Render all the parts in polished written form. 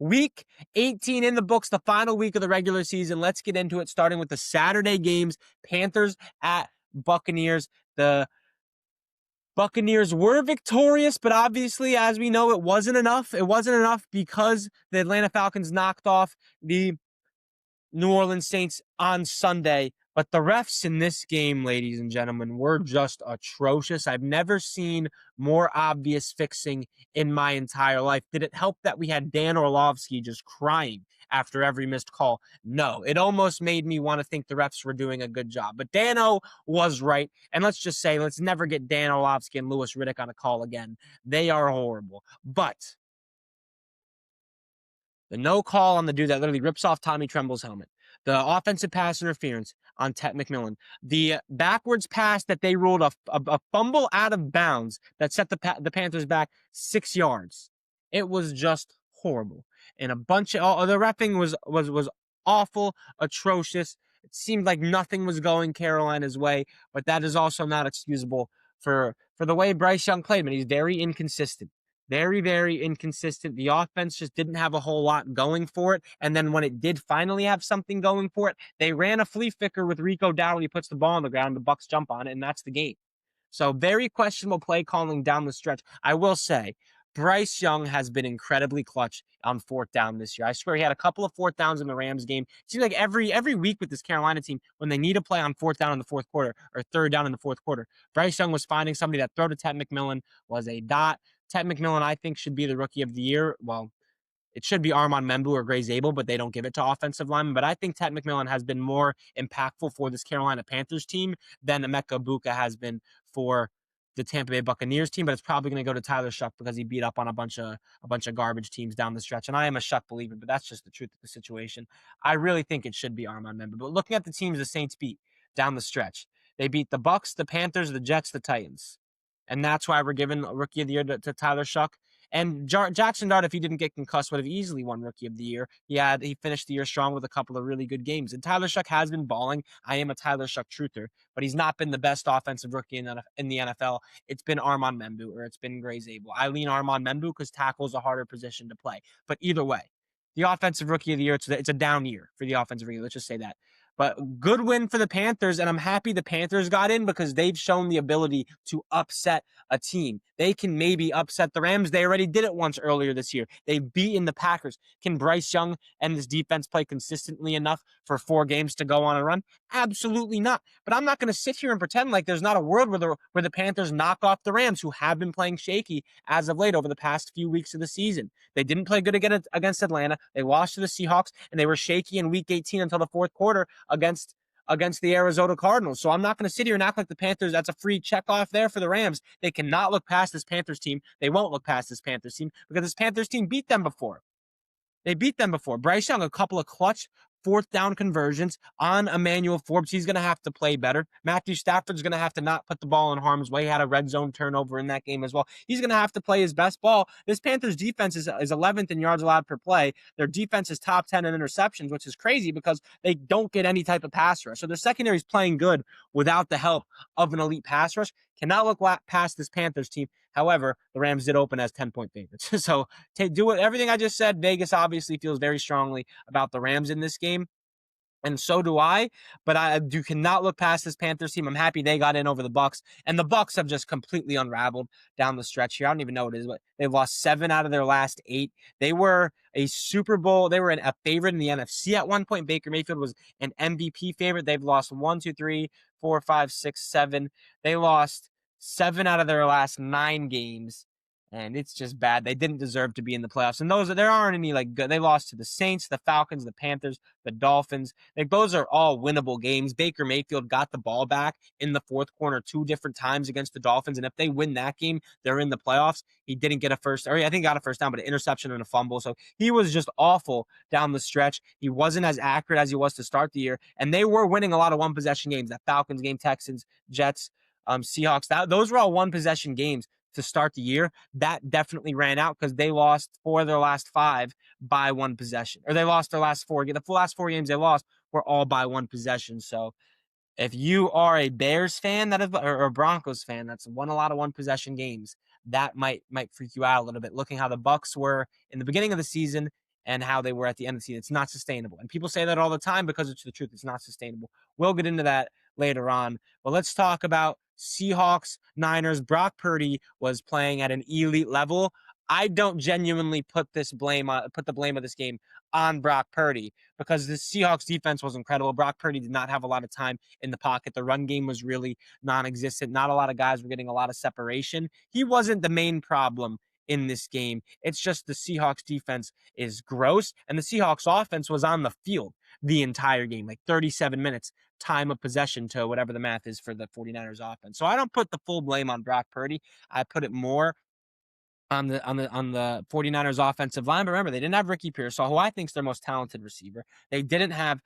Week 18 in the books, the final week of the regular season. Let's get into it, starting with the Saturday games. Panthers at Buccaneers. The Buccaneers were victorious, but obviously, as we know, it wasn't enough. It wasn't enough because the Atlanta Falcons knocked off the New Orleans Saints on Sunday. But the refs in this game, ladies and gentlemen, were just atrocious. I've never seen more obvious fixing in my entire life. Did it help that we had Dan Orlovsky just crying after every missed call? No. It almost made me want to think the refs were doing a good job. But Dano was right. And let's just say, let's never get Dan Orlovsky and Louis Riddick on a call again. They are horrible. But the no call on the dude that literally rips off Tommy Tremble's helmet. The offensive pass interference on Ted McMillan. The backwards pass that they ruled a fumble out of bounds that set the Panthers back 6 yards. It was just horrible. And a bunch of the reffing was awful, atrocious. It seemed like nothing was going Carolina's way, but that is also not excusable for the way Bryce Young played. But he's very inconsistent. Very, very inconsistent. The offense just didn't have a whole lot going for it. And then when it did finally have something going for it, they ran a flea flicker with Rico Dowdle. He puts the ball on the ground, the Bucs jump on it, and that's the game. So very questionable play calling down the stretch. I will say, Bryce Young has been incredibly clutch on fourth down this year. I swear he had a couple of fourth downs in the Rams game. It seems like every week with this Carolina team, when they need a play on fourth down in the fourth quarter or third down in the fourth quarter, Bryce Young was finding somebody that throw to Ted McMillan was a dot. Ted McMillan, I think, should be the rookie of the year. Well, it should be Armand Membu or Gray Zabel, but they don't give it to offensive linemen. But I think Ted McMillan has been more impactful for this Carolina Panthers team than Emeka Egbuka has been for the Tampa Bay Buccaneers team. But it's probably going to go to Tyler Shuck because he beat up on a bunch of garbage teams down the stretch. And I am a Shuck believer, but that's just the truth of the situation. I really think it should be Armand Membu. But looking at the teams the Saints beat down the stretch, they beat the Bucs, the Panthers, the Jets, the Titans. And that's why we're giving Rookie of the Year to Tyler Shuck. And Jackson Dart, if he didn't get concussed, would have easily won Rookie of the Year. He finished the year strong with a couple of really good games. And Tyler Shuck has been balling. I am a Tyler Shuck truther, but he's not been the best offensive rookie in the NFL. It's been Armand Membu or it's been Gray Zabel. I lean Armand Membu because tackle is a harder position to play. But either way, the offensive rookie of the year, it's a down year for the offensive rookie. Let's just say that. But good win for the Panthers, and I'm happy the Panthers got in because they've shown the ability to upset a team. They can maybe upset the Rams. They already did it once earlier this year. They've beaten the Packers. Can Bryce Young and this defense play consistently enough for 4 games to go on a run? Absolutely not. But I'm not going to sit here and pretend like there's not a world where the Panthers knock off the Rams, who have been playing shaky as of late over the past few weeks of the season. They didn't play good against Atlanta. They lost to the Seahawks, and they were shaky in Week 18 until the fourth quarter against the Arizona Cardinals. So I'm not going to sit here and act like the Panthers, that's a free check off there for the Rams. They cannot look past this Panthers team. They won't look past this Panthers team because this Panthers team beat them before. They beat them before. Bryce Young, a couple of clutch fourth down conversions on Emmanuel Forbes. He's going to have to play better. Matthew Stafford's going to have to not put the ball in harm's way. He had a red zone turnover in that game as well. He's going to have to play his best ball. This Panthers defense is 11th in yards allowed per play. Their defense is top 10 in interceptions, which is crazy because they don't get any type of pass rush. So their secondary is playing good without the help of an elite pass rush. Cannot look past this Panthers team. However, the Rams did open as 10-point favorites. So do it. Everything I just said, Vegas obviously feels very strongly about the Rams in this game. And so do I, but you cannot look past this Panthers team. I'm happy they got in over the Bucs, and the Bucs have just completely unraveled down the stretch here. I don't even know what it is, but they've lost 7 out of their last 8. They were a Super Bowl. They were a favorite in the NFC at one point. Baker Mayfield was an MVP favorite. They've lost 1, 2, 3, 4, 5, 6, 7. They lost 7 out of their last 9 games. And it's just bad. They didn't deserve to be in the playoffs. And there aren't any good. They lost to the Saints, the Falcons, the Panthers, the Dolphins. Those are all winnable games. Baker Mayfield got the ball back in the fourth quarter 2 different times against the Dolphins. And if they win that game, they're in the playoffs. He didn't get I think he got a first down, but an interception and a fumble. So he was just awful down the stretch. He wasn't as accurate as he was to start the year. And they were winning a lot of one-possession games. That Falcons game, Texans, Jets, Seahawks. Those were all one-possession games to start the year. That definitely ran out because they lost 4 of their last 5 by 1 possession. Or they lost their last 4. The last 4 games they lost were all by 1 possession. So if you are a Bears fan or a Broncos fan that's won a lot of 1-possession games, that might freak you out a little bit. Looking how the Bucs were in the beginning of the season and how they were at the end of the season. It's not sustainable. And people say that all the time because it's the truth. It's not sustainable. We'll get into that later on. But let's talk about Seahawks, Niners. Brock Purdy was playing at an elite level. I don't genuinely put the blame of this game on Brock Purdy because the Seahawks defense was incredible. Brock Purdy did not have a lot of time in the pocket. The run game was really non-existent. Not a lot of guys were getting a lot of separation. He wasn't the main problem in this game. It's just the Seahawks defense is gross, and the Seahawks offense was on the field the entire game, like 37 minutes time of possession to whatever the math is for the 49ers offense. So I don't put the full blame on Brock Purdy. I put it more on the 49ers offensive line. But remember, they didn't have Ricky Pearsall, who I think is their most talented receiver. They didn't have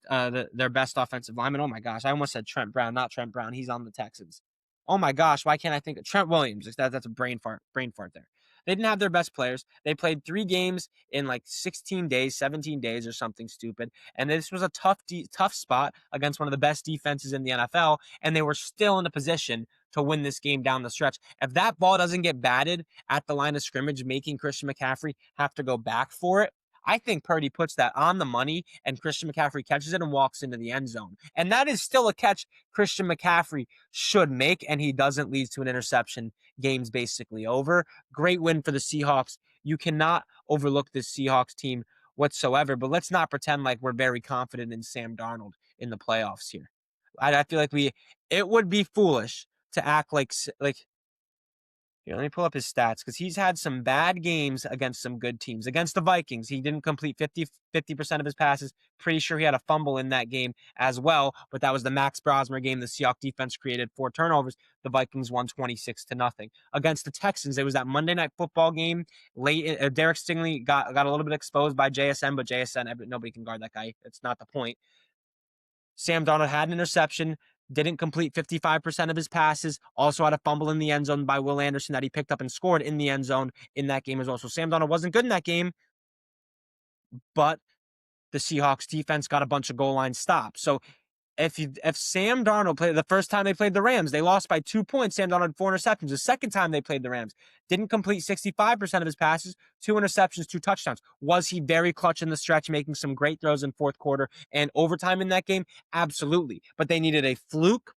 their best offensive lineman. Oh my gosh, I almost said Trent Brown, not Trent Brown. He's on the Texans. Oh my gosh, why can't I think of Trent Williams? That's a brain fart there. They didn't have their best players. They played 3 games in like 16 days, 17 days or something stupid. And this was a tough spot against one of the best defenses in the NFL. And they were still in a position to win this game down the stretch. If that ball doesn't get batted at the line of scrimmage, making Christian McCaffrey have to go back for it, I think Purdy puts that on the money and Christian McCaffrey catches it and walks into the end zone. And that is still a catch Christian McCaffrey should make, and he doesn't lead to an interception. Game's basically over. Great win for the Seahawks. You cannot overlook this Seahawks team whatsoever, but let's not pretend like we're very confident in Sam Darnold in the playoffs here. I feel like it would be foolish to act like here, let me pull up his stats because he's had some bad games against some good teams. Against the Vikings, he didn't complete 50% of his passes. Pretty sure he had a fumble in that game as well, but that was the Max Brosmer game. The Seahawks defense created 4 turnovers. The Vikings won 26-0. Against the Texans, it was that Monday Night Football game. Late, Derek Stingley got a little bit exposed by JSN, but JSN, nobody can guard that guy. That's not the point. Sam Darnold had an interception, didn't complete 55% of his passes, also had a fumble in the end zone by Will Anderson that he picked up and scored in the end zone in that game as well. So Sam Darnold wasn't good in that game, but the Seahawks defense got a bunch of goal line stops. So if Sam Darnold played the first time they played the Rams, they lost by 2 points. Sam Darnold had 4 interceptions. The second time they played the Rams, didn't complete 65% of his passes, 2 interceptions, 2 touchdowns. Was he very clutch in the stretch, making some great throws in fourth quarter and overtime in that game? Absolutely. But they needed a fluke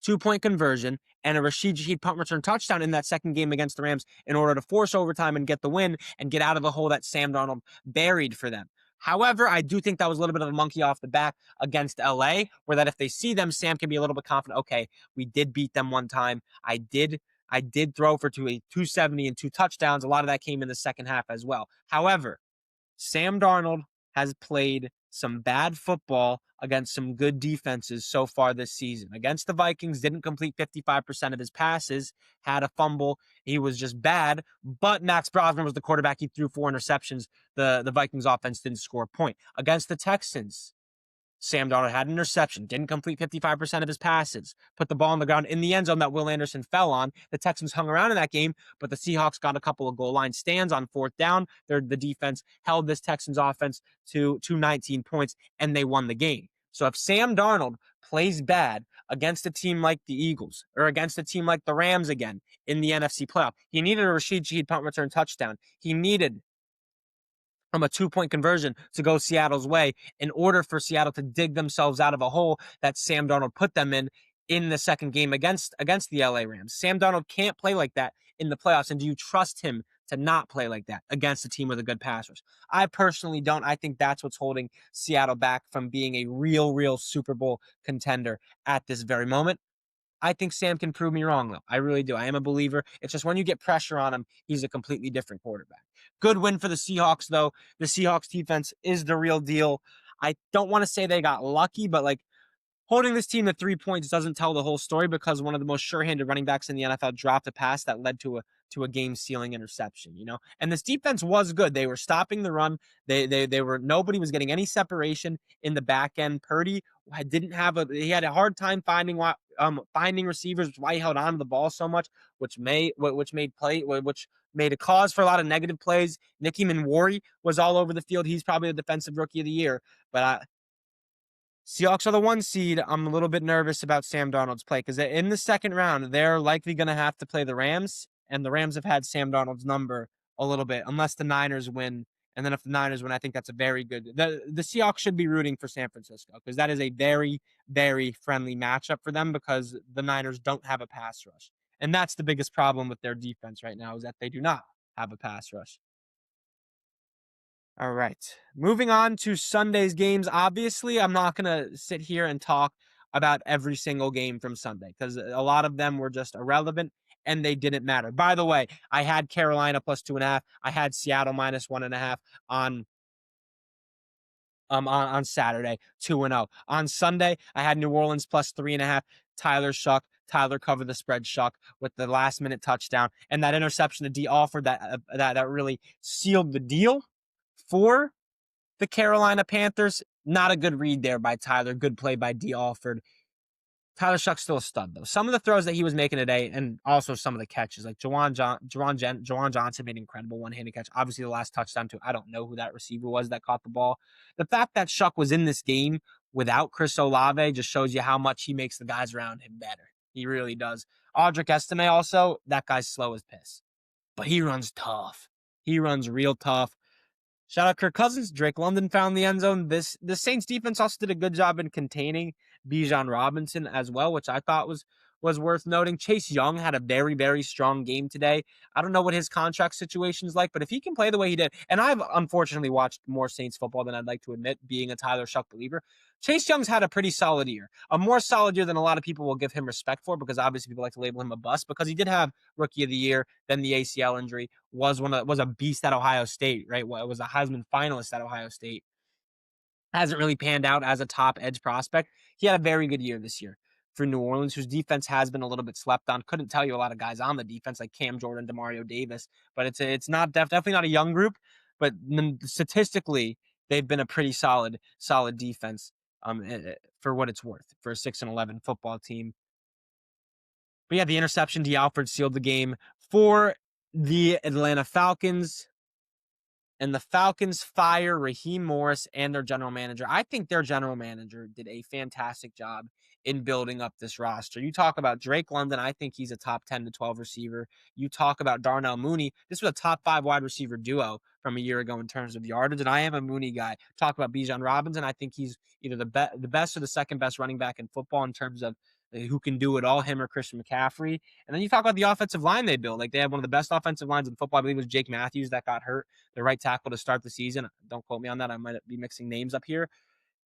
2-point conversion and a Rashid Shaheed punt return touchdown in that second game against the Rams in order to force overtime and get the win and get out of the hole that Sam Darnold buried for them. However, I do think that was a little bit of a monkey off the back against LA, where that if they see them, Sam can be a little bit confident. Okay, we did beat them one time. I did throw for 270 and 2 touchdowns. A lot of that came in the second half as well. However, Sam Darnold has played some bad football against some good defenses so far this season. Against the Vikings, didn't complete 55% of his passes, had a fumble. He was just bad, but Max Brosnan was the quarterback. He threw 4 interceptions. The Vikings offense didn't score a point. Against the Texans, Sam Darnold had an interception, didn't complete 55% of his passes, put the ball on the ground in the end zone that Will Anderson fell on. The Texans hung around in that game, but the Seahawks got a couple of goal line stands on 4th down. The defense held this Texans offense to 19 points, and they won the game. So if Sam Darnold plays bad against a team like the Eagles or against a team like the Rams again in the NFC playoff, he needed a Rashid Shaheed punt return touchdown. He needed from a 2-point conversion to go Seattle's way in order for Seattle to dig themselves out of a hole that Sam Darnold put them in the second game against the LA Rams. Sam Darnold can't play like that in the playoffs. And do you trust him to not play like that against a team with a good passers? I personally don't. I think that's what's holding Seattle back from being a real Super Bowl contender at this very moment. I think Sam can prove me wrong, though. I really do. I am a believer. It's just when you get pressure on him, he's a completely different quarterback. Good win for the Seahawks, though. The Seahawks defense is the real deal. I don't want to say they got lucky, but like holding this team to 3 points doesn't tell the whole story because one of the most sure-handed running backs in the NFL dropped a pass that led to a game-sealing interception, you know? And this defense was good. They were stopping the run. Nobody was getting any separation in the back end. Purdy he had a hard time finding receivers, which is why he held on to the ball so much, which made a cause for a lot of negative plays. Nicky Manwari was all over the field. He's probably the defensive rookie of the year, but Seahawks are the 1 seed. I'm a little bit nervous about Sam Darnold's play because in the second round, they're likely going to have to play the Rams, and the Rams have had Sam Darnold's number a little bit, unless the Niners win And then if the Niners win, I think that's a very good. The Seahawks should be rooting for San Francisco because that is a very, very friendly matchup for them because the Niners don't have a pass rush. And that's the biggest problem with their defense right now is that they do not have a pass rush. All right. Moving on to Sunday's games. Obviously, I'm not going to sit here and talk about every single game from Sunday because a lot of them were just irrelevant and they didn't matter. By the way, I had Carolina plus 2.5. I had Seattle minus 1.5 on on Saturday, 2-0. On Sunday, I had New Orleans plus 3.5. Tyler covered the spread Shuck with the last minute touchdown and that interception that D offered that really sealed the deal for the Carolina Panthers. Not a good read there by Tyler. Good play by D Alford. Tyler Shuck's still a stud, though. Some of the throws that he was making today, and also some of the catches, like Jawan Johnson made an incredible one-handed catch. Obviously, the last touchdown, too. I don't know who that receiver was that caught the ball. The fact that Shuck was in this game without Chris Olave just shows you how much he makes the guys around him better. He really does. Audric Estime also, that guy's slow as piss. But he runs tough. He runs real tough. Shout out Kirk Cousins. Drake London found the end zone. The Saints defense also did a good job in containing Bijan Robinson as well, which I thought was worth noting. Chase Young had a very, very strong game today. I don't know what his contract situation is like, but if he can play the way he did, and I've unfortunately watched more Saints football than I'd like to admit, being a Tyler Shuck believer, Chase Young's had a pretty solid year. A more solid year than a lot of people will give him respect for, because obviously people like to label him a bust, because he did have Rookie of the Year, then the ACL injury, was a beast at Ohio State, right? Well, it was a Heisman finalist at Ohio State. Hasn't really panned out as a top edge prospect. He had a very good year this year for New Orleans, whose defense has been a little bit slept on. Couldn't tell you a lot of guys on the defense like Cam Jordan, Demario Davis, but it's not definitely not a young group, but statistically they've been a pretty solid defense for what it's worth for a 6-11 football team. But yeah, the interception to Alford sealed the game for the Atlanta Falcons. And the Falcons fire Raheem Morris and their general manager. I think their general manager did a fantastic job in building up this roster. You talk about Drake London. I think he's a top 10 to 12 receiver. You talk about Darnell Mooney. This was a top 5 wide receiver duo from a year ago in terms of yardage, and I am a Mooney guy. Talk about Bijan Robinson. I think he's either the best or the second best running back in football in terms of who can do it all, him or Christian McCaffrey. And then you talk about the offensive line they built. Like, they have one of the best offensive lines in football. I believe it was Jake Matthews that got hurt, the right tackle to start the season. Don't quote me on that. I might be mixing names up here.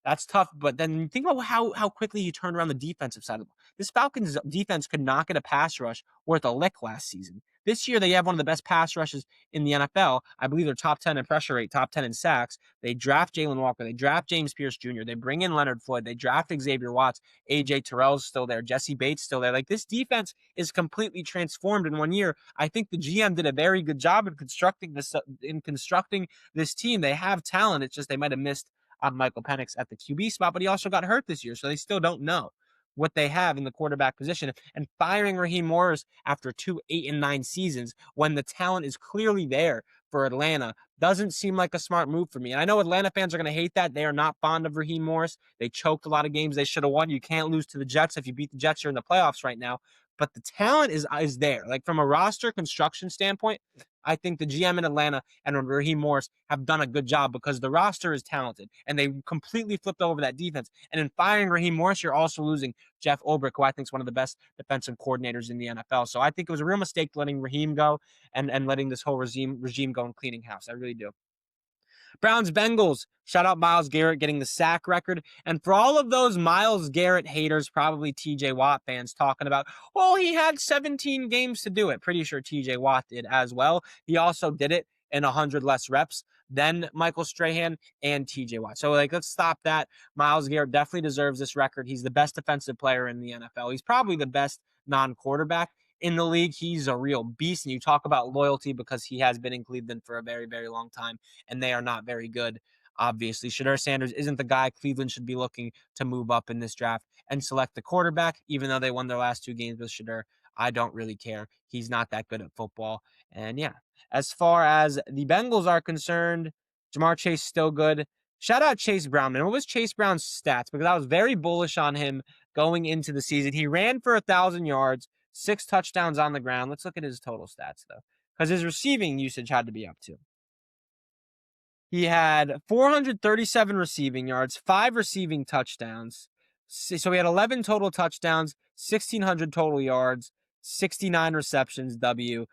That's tough. But then think about how quickly he turned around the defensive side of the ball. This Falcons defense could not get a pass rush worth a lick last season. This year, they have one of the best pass rushes in the NFL. I believe they're top 10 in pressure rate, top 10 in sacks. They draft Jalen Walker. They draft James Pierce Jr. They bring in Leonard Floyd. They draft Xavier Watts. AJ Terrell's still there. Jesse Bates still there. Like, this defense is completely transformed in 1 year. I think the GM did a very good job in constructing this team. They have talent. It's just they might have missed on Michael Penix at the QB spot, but he also got hurt this year, so they still don't know what they have in the quarterback position. And firing Raheem Morris after 2 8-9 seasons when the talent is clearly there for Atlanta doesn't seem like a smart move for me. And I know Atlanta fans are going to hate that. They are not fond of Raheem Morris. They choked a lot of games they should have won. You can't lose to the Jets. If you beat the Jets, you're in the playoffs right now. But the talent is there. Like, from a roster construction standpoint, I think the GM in Atlanta and Raheem Morris have done a good job because the roster is talented and they completely flipped over that defense. And in firing Raheem Morris, you're also losing Jeff Ulbrich, who I think is one of the best defensive coordinators in the NFL. So I think it was a real mistake letting Raheem go and letting this whole regime go and cleaning house. I really do. Browns Bengals. Shout out Myles Garrett getting the sack record. And for all of those Myles Garrett haters, probably TJ Watt fans talking about, well, he had 17 games to do it. Pretty sure TJ Watt did as well. He also did it in 100 less reps than Michael Strahan and TJ Watt. So, like, let's stop that. Myles Garrett definitely deserves this record. He's the best defensive player in the NFL. He's probably the best non-quarterback in the league. He's a real beast. And you talk about loyalty because he has been in Cleveland for a very, very long time, and they are not very good. Obviously, Shedeur Sanders isn't the guy Cleveland should be looking to move up in this draft and select the quarterback, even though they won their last 2 games with Shedeur. I don't really care. He's not that good at football. And yeah, as far as the Bengals are concerned, Jamar Chase still good. Shout out Chase Brown. And what was Chase Brown's stats? Because I was very bullish on him going into the season. He ran for 1,000 yards, 6 touchdowns on the ground. Let's look at his total stats, though, because his receiving usage had to be up too. He had 437 receiving yards, 5 receiving touchdowns. So he had 11 total touchdowns, 1,600 total yards, 69 receptions, W.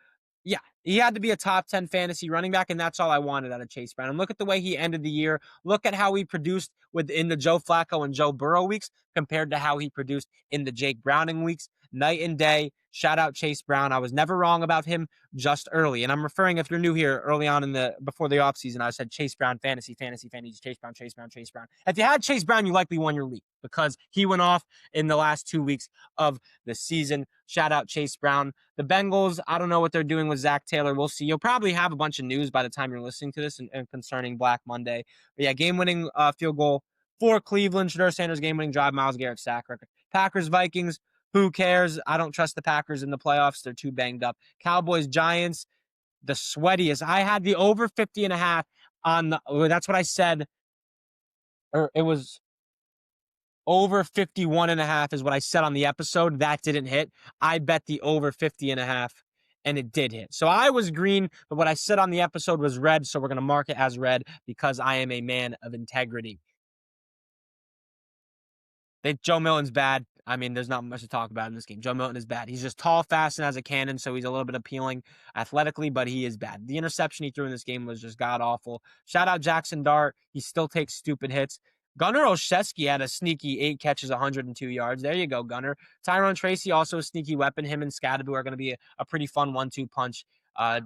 Yeah, he had to be a top 10 fantasy running back, and that's all I wanted out of Chase Brown. And look at the way he ended the year. Look at how he produced within the Joe Flacco and Joe Burrow weeks compared to how he produced in the Jake Browning weeks. Night and day. Shout out Chase Brown. I was never wrong about him just early. And I'm referring, if you're new here, early on before the offseason, I said Chase Brown, fantasy, Chase Brown, Chase Brown, Chase Brown. If you had Chase Brown, you likely won your league because he went off in the last 2 weeks of the season. Shout out Chase Brown. The Bengals, I don't know what they're doing with Zach Taylor. We'll see. You'll probably have a bunch of news by the time you're listening to this and concerning Black Monday. But yeah, game-winning field goal for Cleveland. Shedeur Sanders game-winning drive, Myles Garrett sack record. Packers, Vikings. Who cares? I don't trust the Packers in the playoffs. They're too banged up. Cowboys, Giants, the sweatiest. I had the over 50.5 on the, that's what I said. Or it was over 51.5 is what I said on the episode. That didn't hit. I bet the over 50.5 and it did hit. So I was green, but what I said on the episode was red. So we're going to mark it as red because I am a man of integrity. Joe Milton's bad. I mean, there's not much to talk about in this game. Joe Milton is bad. He's just tall, fast, and has a cannon, so he's a little bit appealing athletically, but he is bad. The interception he threw in this game was just god-awful. Shout out Jackson Dart. He still takes stupid hits. Gunnar Olszewski had a sneaky 8 catches, 102 yards. There you go, Gunnar. Tyrone Tracy, also a sneaky weapon. Him and Scadaboo are going to be a pretty fun 1-2 punch. I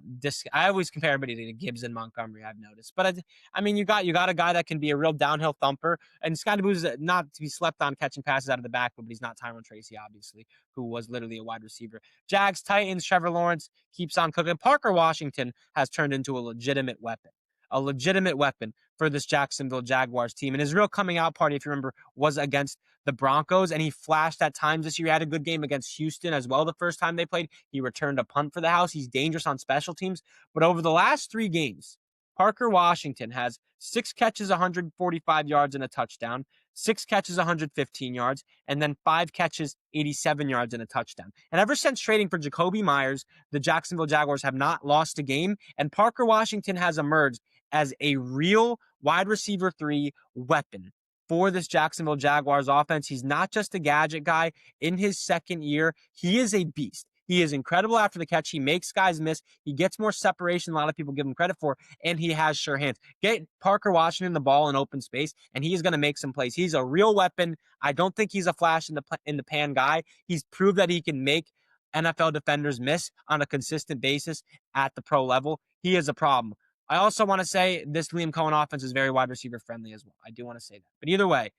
always compare everybody to Gibbs and Montgomery, I've noticed. But I mean, you got a guy that can be a real downhill thumper, and Scottaboo's not to be slept on catching passes out of the backfield, but he's not Tyrone Tracy, obviously, who was literally a wide receiver. Jags, Titans, Trevor Lawrence keeps on cooking. Parker Washington has turned into a legitimate weapon. A legitimate weapon for this Jacksonville Jaguars team. And his real coming out party, if you remember, was against the Broncos, and he flashed at times this year. He had a good game against Houston as well the first time they played. He returned a punt for the house. He's dangerous on special teams. But over the last 3 games, Parker Washington has 6 catches, 145 yards and a touchdown, 6 catches, 115 yards, and then 5 catches, 87 yards and a touchdown. And ever since trading for Jacoby Myers, the Jacksonville Jaguars have not lost a game, and Parker Washington has emerged as a real wide receiver 3 weapon for this Jacksonville Jaguars offense. He's not just a gadget guy. In his second year, he is a beast. He is incredible after the catch. He makes guys miss. He gets more separation than a lot of people give him credit for, and he has sure hands. Get Parker Washington the ball in open space, and he is going to make some plays. He's a real weapon. I don't think he's a flash in the pan guy. He's proved that he can make NFL defenders miss on a consistent basis at the pro level. He is a problem. I also want to say this Liam Cohen offense is very wide receiver friendly as well. I do want to say that. But either way,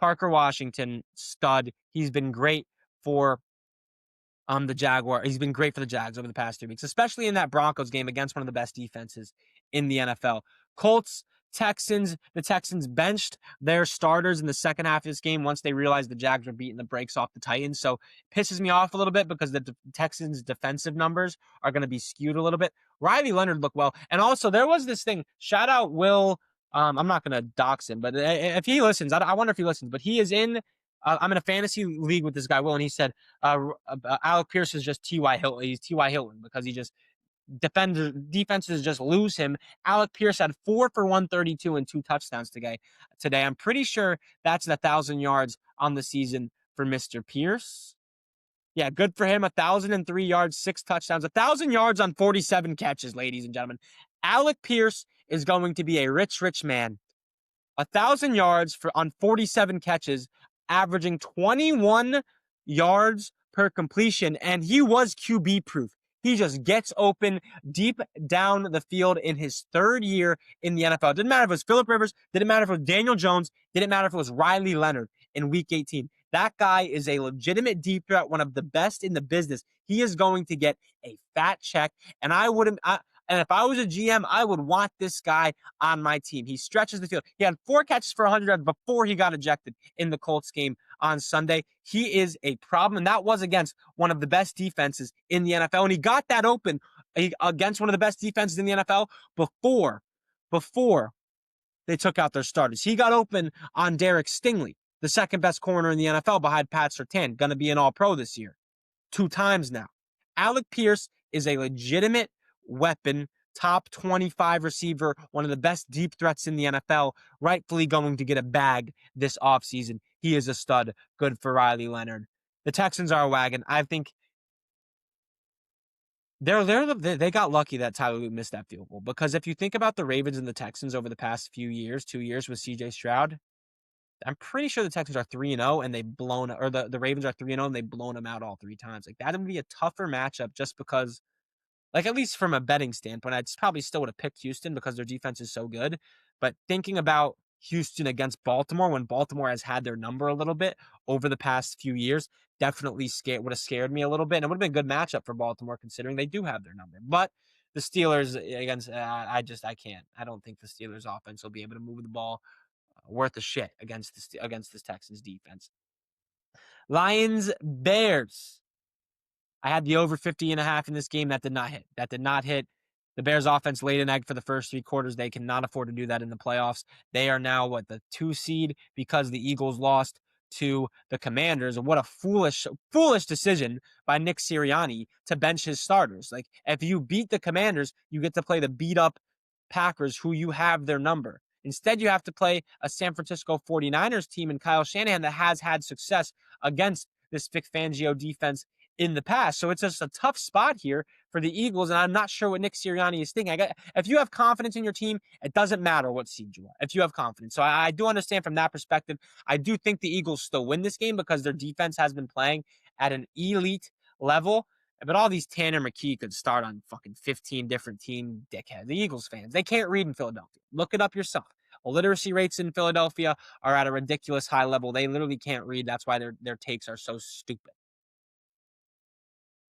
Parker Washington, stud. He's been great for the Jaguar. He's been great for the Jags over the past 2 weeks, especially in that Broncos game against one of the best defenses in the NFL. Colts, Texans. The Texans benched their starters in the second half of this game once they realized the Jags were beating the brakes off the Titans. So it pisses me off a little bit because the Texans' defensive numbers are going to be skewed a little bit. Riley Leonard looked well. And also, there was this thing. Shout out Will. I'm not going to dox him, but if he listens, I wonder if he listens. But he is in. I'm in a fantasy league with this guy, Will, and he said Alec Pierce is just T.Y. Hilton. He's T.Y. Hilton because he just defenses just lose him. Alec Pierce had 4 for 132 and 2 touchdowns today. I'm pretty sure that's 1,000 yards on the season for Mr. Pierce. Yeah, good for him. 1,003 yards, 6 touchdowns, 1,000 yards on 47 catches, ladies and gentlemen. Alec Pierce is going to be a rich, rich man. 1,000 yards on 47 catches, averaging 21 yards per completion, and he was QB proof. He just gets open deep down the field in his 3rd year in the NFL. Didn't matter if it was Phillip Rivers, didn't matter if it was Daniel Jones, didn't matter if it was Riley Leonard in Week 18. That guy is a legitimate deep threat, one of the best in the business. He is going to get a fat check, and and if I was a GM, I would want this guy on my team. He stretches the field. He had 4 catches for 100 yards before he got ejected in the Colts game on Sunday. He is a problem, and that was against one of the best defenses in the NFL. And he got that open against one of the best defenses in the NFL before they took out their starters. He got open on Derek Stingley, the second best corner in the NFL behind Pat Surtain, going to be an All-Pro this year. 2 times now. Alec Pierce is a legitimate weapon top 25 receiver, one of the best deep threats in the NFL, rightfully going to get a bag this offseason. He is a stud. Good for Riley Leonard. The Texans are a wagon. I think they got lucky that Tyler Luton missed that field goal, because if you think about the Ravens and the Texans over the past few years, 2 years with CJ Stroud, I'm pretty sure the Texans are 3-0 and they've blown, or the Ravens are 3-0 and they've blown them out all three times. Like, that would be a tougher matchup just because, like, at least from a betting standpoint, I'd probably still would have picked Houston because their defense is so good. But thinking about Houston against Baltimore, when Baltimore has had their number a little bit over the past few years, definitely would have scared me a little bit. And it would have been a good matchup for Baltimore considering they do have their number. But the Steelers against, I can't. I don't think the Steelers offense will be able to move the ball worth a shit against this Texans defense. Lions, Bears. I had the over 50.5 in this game. That did not hit. The Bears offense laid an egg for the first 3 quarters. They cannot afford to do that in the playoffs. They are now, the 2 seed because the Eagles lost to the Commanders. And what a foolish decision by Nick Sirianni to bench his starters. Like, if you beat the Commanders, you get to play the beat up Packers, who you have their number. Instead, you have to play a San Francisco 49ers team and Kyle Shanahan that has had success against this Vic Fangio defense in the past. So it's just a tough spot here for the Eagles, and I'm not sure what Nick Sirianni is thinking. If you have confidence in your team, it doesn't matter what seed you are, if you have confidence. So I do understand from that perspective. I do think the Eagles still win this game because their defense has been playing at an elite level. But all these Tanner McKee could start on fucking 15 different team dickheads. The Eagles fans, they can't read in Philadelphia. Look it up yourself. Illiteracy rates in Philadelphia are at a ridiculous high level. They literally can't read. That's why their takes are so stupid.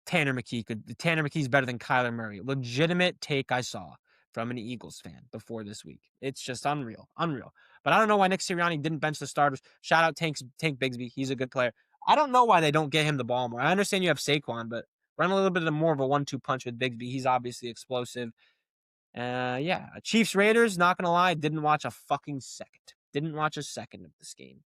Tanner McKee's better than Kyler Murray. Legitimate take I saw from an Eagles fan before this week. It's just unreal. But I don't know why Nick Sirianni didn't bench the starters. Shout out Tank Bigsby. He's a good player. I don't know why they don't get him the ball more. I understand you have Saquon, but run a little bit more of a 1-2 punch with Bigsby. He's obviously explosive. Yeah. Chiefs Raiders, not gonna lie, didn't watch a fucking second. Didn't watch a second of this game.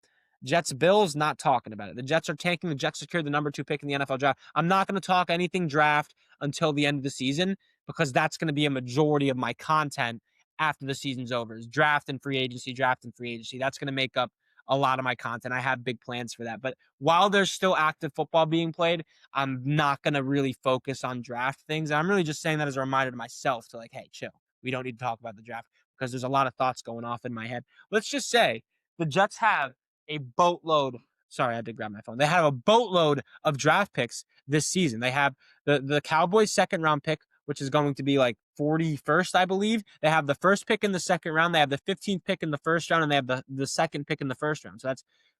Jets Bills, not talking about it. The Jets are tanking. The Jets secured the number 2 pick in the NFL draft. I'm not going to talk anything draft until the end of the season because that's going to be a majority of my content after the season's over. Is draft and free agency. That's going to make up a lot of my content. I have big plans for that. But while there's still active football being played, I'm not going to really focus on draft things. I'm really just saying that as a reminder to myself to, like, hey, chill. We don't need to talk about the draft because there's a lot of thoughts going off in my head. Let's just say the Jets have a boatload. Sorry, I had to grab my phone. They have a boatload of draft picks this season. They have the Cowboys 2nd round pick, which is going to be like 41st, I believe. They have the 1st pick in the 2nd round. They have the 15th pick in the 1st round, and they have the 2nd pick in the 1st round. So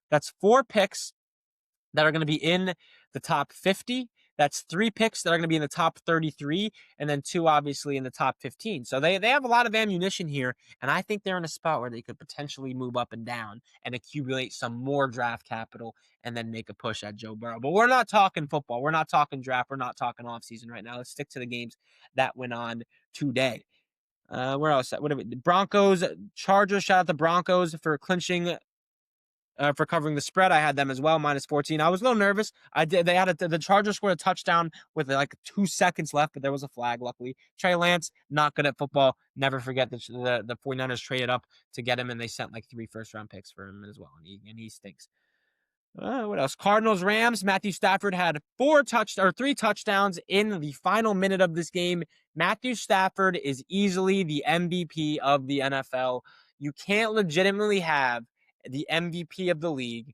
that's 4 picks that are going to be in the top 50. That's 3 picks that are going to be in the top 33, and then 2 obviously in the top 15. So they have a lot of ammunition here, and I think they're in a spot where they could potentially move up and down and accumulate some more draft capital and then make a push at Joe Burrow. But we're not talking football. We're not talking draft. We're not talking offseason right now. Let's stick to the games that went on today. Where else? Broncos, Chargers. Shout out the Broncos for clinching. For covering the spread. I had them as well, -14. I was a little nervous. They had the Chargers scored a touchdown with like 2 seconds left, but there was a flag, luckily. Trey Lance, not good at football. Never forget that the 49ers traded up to get him, and they sent like 3 first-round picks for him as well, and he stinks. What else? Cardinals, Rams. Matthew Stafford had 3 touchdowns in the final minute of this game. Matthew Stafford is easily the MVP of the NFL. You can't legitimately have the MVP of the league.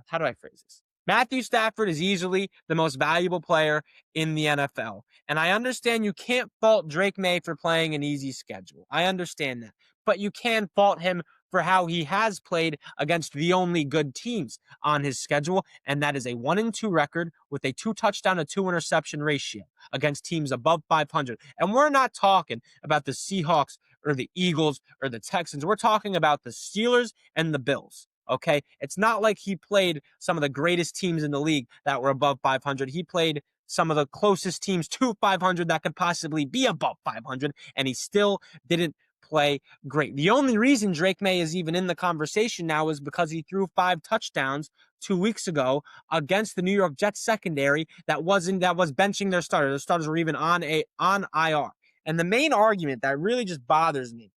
How do I phrase this? Matthew Stafford is easily the most valuable player in the NFL. And I understand you can't fault Drake May for playing an easy schedule. I understand that. But you can fault him for how he has played against the only good teams on his schedule. And that is a 1-2 record with a 2 touchdown to 2 interception ratio against teams above 500. And we're not talking about the Seahawks or the Eagles or the Texans. We're talking about the Steelers and the Bills. Okay, it's not like he played some of the greatest teams in the league that were above 500. He played some of the closest teams to 500 that could possibly be above 500, and he still didn't play great. The only reason Drake May is even in the conversation now is because he threw 5 touchdowns 2 weeks ago against the New York Jets secondary that was benching their starters. The starters were even on IR. And the main argument that really just bothers me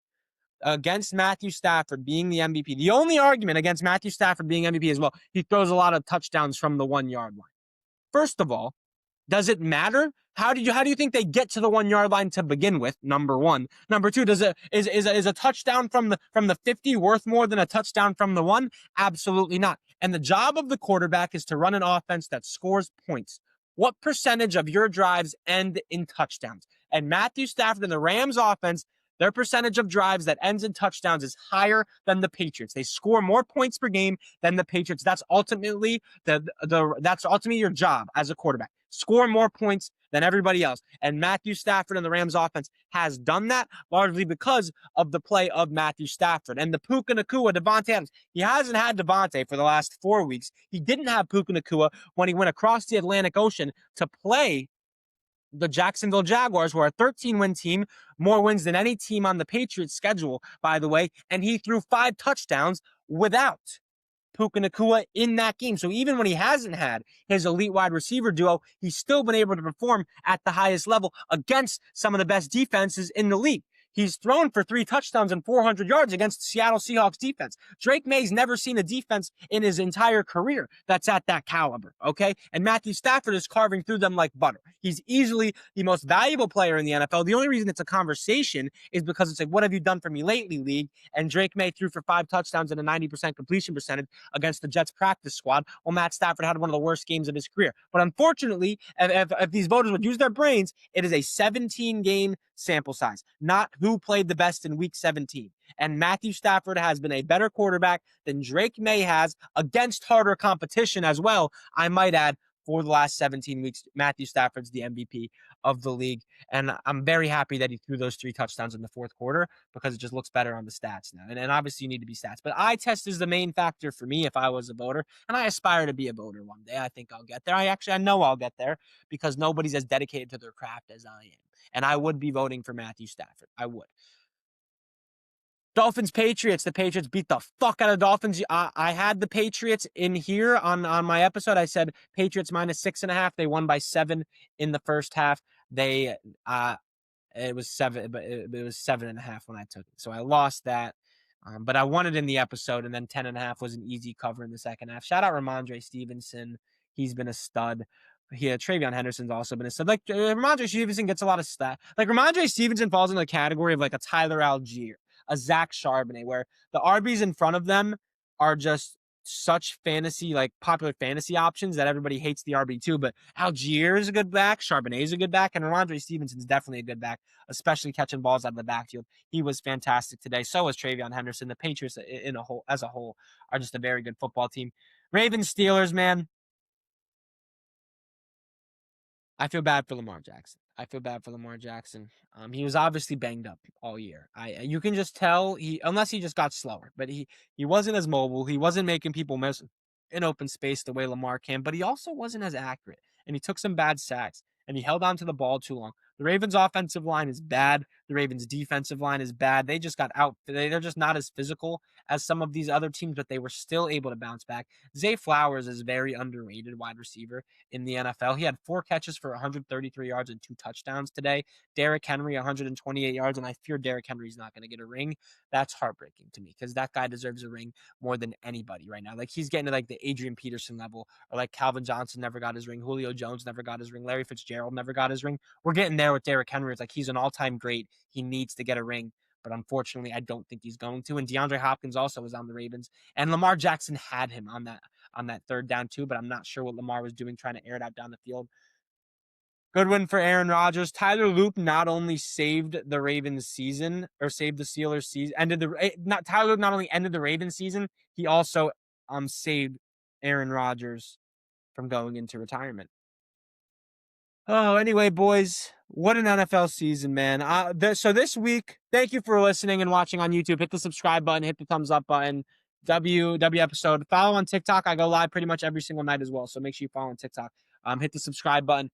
against Matthew Stafford being the MVP, the only argument against Matthew Stafford being MVP is, well, he throws a lot of touchdowns from the 1 yard line. First of all, does it matter? How do you think they get to the 1 yard line to begin with? Number one. Number two, is a touchdown from the 50 worth more than a touchdown from the 1? Absolutely not. And the job of the quarterback is to run an offense that scores points. What percentage of your drives end in touchdowns? And Matthew Stafford and the Rams offense, their percentage of drives that ends in touchdowns is higher than the Patriots. They score more points per game than the Patriots. That's ultimately that's ultimately your job as a quarterback. Score more points than everybody else. And Matthew Stafford and the Rams offense has done that largely because of the play of Matthew Stafford. And the Puka Nacua, Devontae Adams, he hasn't had Devontae for the last 4 weeks. He didn't have Puka Nacua when he went across the Atlantic Ocean to play the Jacksonville Jaguars, who are a 13-win team, more wins than any team on the Patriots schedule, by the way, and he threw 5 touchdowns without Puka Nacua in that game. So even when he hasn't had his elite wide receiver duo, he's still been able to perform at the highest level against some of the best defenses in the league. He's thrown for 3 touchdowns and 400 yards against the Seattle Seahawks defense. Drake May's never seen a defense in his entire career that's at that caliber, okay? And Matthew Stafford is carving through them like butter. He's easily the most valuable player in the NFL. The only reason it's a conversation is because it's like, what have you done for me lately, league? And Drake May threw for 5 touchdowns and a 90% completion percentage against the Jets practice squad, while Matt Stafford had one of the worst games of his career. But unfortunately, if these voters would use their brains, it is a 17-game sample size, not who played the best in week 17. And Matthew Stafford has been a better quarterback than Drake May has against harder competition as well, I might add. For the last 17 weeks, Matthew Stafford's the MVP of the league. And I'm very happy that he threw those 3 touchdowns in the 4th quarter because it just looks better on the stats now. And obviously you need to be stats. But eye test is the main factor for me if I was a voter. And I aspire to be a voter one day. I think I'll get there. I know I'll get there because nobody's as dedicated to their craft as I am. And I would be voting for Matthew Stafford. I would. Dolphins, Patriots. The Patriots beat the fuck out of Dolphins. I had the Patriots in here on my episode. I said Patriots -6.5. They won by 7 in the first half. It was 7, but it was 7.5 when I took it. So I lost that. But I won it in the episode, and then 10.5 was an easy cover in the second half. Shout out Ramondre Stevenson. He's been a stud. Travion Henderson's also been a stud. Like Ramondre Stevenson gets a lot of stat. Like Ramondre Stevenson falls in the category of like a Tyler Algier, a Zach Charbonnet, where the RBs in front of them are just such fantasy, like popular fantasy options that everybody hates the RB2. But Algier is a good back, Charbonnet is a good back, and Ramondre Stevenson's definitely a good back, especially catching balls out of the backfield. He was fantastic today. So was Travion Henderson. The Patriots as a whole are just a very good football team. Ravens, Steelers, man. I feel bad for Lamar Jackson. He was obviously banged up all year. You can just tell unless he just got slower, but he wasn't as mobile. He wasn't making people miss in open space the way Lamar can, but he also wasn't as accurate. And he took some bad sacks and he held on to the ball too long. The Ravens offensive line is bad. The Ravens defensive line is bad. They just got out. They're just not as physical as some of these other teams, but they were still able to bounce back. Zay Flowers is a very underrated wide receiver in the NFL. He had 4 catches for 133 yards and 2 touchdowns today. Derrick Henry, 128 yards, and I fear Derrick Henry's not going to get a ring. That's heartbreaking to me because that guy deserves a ring more than anybody right now. Like he's getting to like the Adrian Peterson level, or like Calvin Johnson never got his ring. Julio Jones never got his ring. Larry Fitzgerald never got his ring. We're getting there with Derrick Henry. It's like he's an all-time great. He needs to get a ring. But unfortunately, I don't think he's going to. And DeAndre Hopkins also was on the Ravens. And Lamar Jackson had him on that 3rd down too, but I'm not sure what Lamar was doing trying to air it out down the field. Good win for Aaron Rodgers. Tyler Loop not only saved the Ravens season, or saved the Steelers season, Tyler Loop not only ended the Ravens season, he also saved Aaron Rodgers from going into retirement. Oh, anyway, boys, what an NFL season, man. So this week, thank you for listening and watching on YouTube. Hit the subscribe button, hit the thumbs up button. W episode. Follow on TikTok. I go live pretty much every single night as well, so make sure you follow on TikTok. Hit the subscribe button.